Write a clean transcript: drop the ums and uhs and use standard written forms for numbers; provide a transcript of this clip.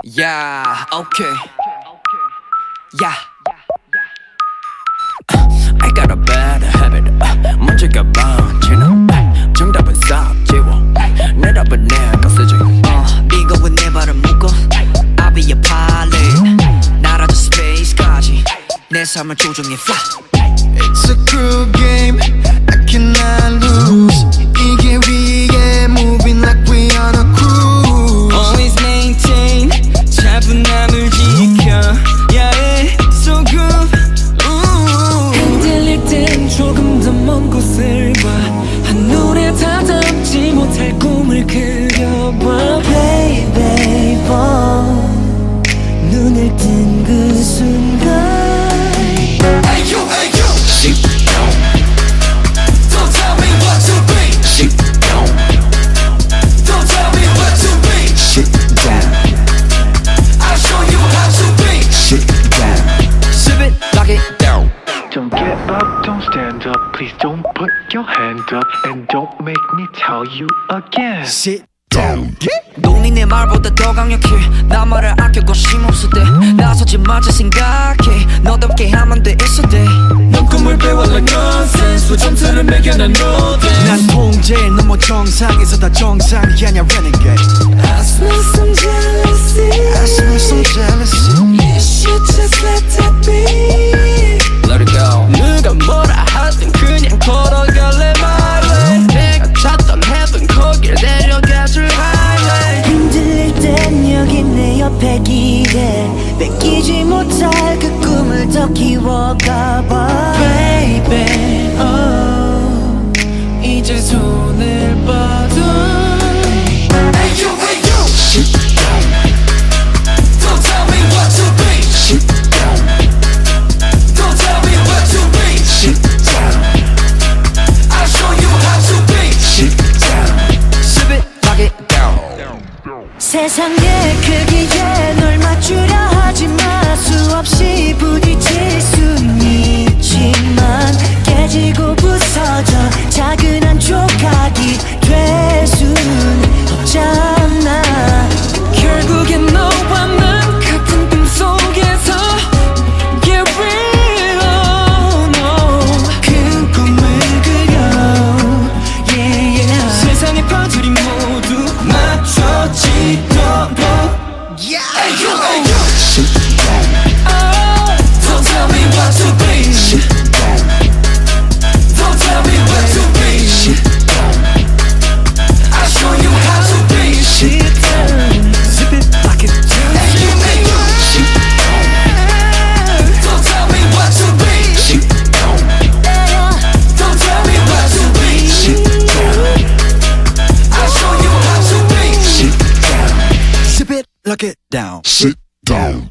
Yeah, okay. Yeah. I got a bad habit. 문제가 많지는 정답은 싹 지워. 내 답은 내가 쓰지. 네가 왜 내 발을 묶어? I'll be your pilot. 날아줘 space까지 내 삶을 조종해 fly. It's a cruel game, I cannot lose. 이게 위에 moving like we on a cruise. Always maintain 차분함을 지켜. Yeah, it's so good. 흔들릴 땐 조금 더 먼 곳을 봐. 한눈에 다 담지 못할 꿈을 그려봐. Baby boy 눈을 뜬 그 순간 Hey you, sit down. Don't tell me what to be. Sit down. Don't tell me what to be. Sit down. I'll show you how to be. Sit down. Sip it, lock it down. Don't get up, don't stand up. Please don't put your hand up. And don't make me tell you again. Sit down. 돈이 내 말보다 더 강력해. 나 말을 아껴 관심 없을 때 나서지 마자 생각해. 너답게 하면 돼 it's a day. 넌 꿈을 배워 like nonsense. 점수를 매겨 난 너대. 난 통제 넘어 정상에서 다 정상이 아냐 renegade. I smell some jealousy. I smell some jealousy. You should just let that be. Let it go. 누가 뭐라 하든 그냥 걸어갈래 my way. 내가 찾던 heaven 거길 데려가줄 highway. 흔들릴 땐 여기 내 옆에 기대 뺏기지 못할 그 꿈을 더 키워가봐 Baby, oh, 이제 손을 뻗어. Hey you, sit down. Don't tell me what to be. Sit down. Don't tell me what to be. Sit down. I'll show you how to be. Sit down. Sip it, lock it down. 세상의 크기에 널 맞추려 하지마 수없이 부딪힐 순 있지만 깨지고 부서져 작은 한 조각이 될 순 없잖아 결국엔 너와 난 같은 꿈 속에서 get real, no. 큰 꿈을 그려 yeah, yeah. 세상의 파들이 모두 맞춰지도록. Hey you, sit down. Oh, Don't tell me what to be. Sit down. Don't tell me what to be. Sit down. I'll show you how to be. Sit down. zip it, lock it down. Hey you, sit down. Don't tell me what to be. Sit down. Don't tell me what to be. Sit down. I'll show you how to be. Sit down. Sip it, lock it down. Sit down.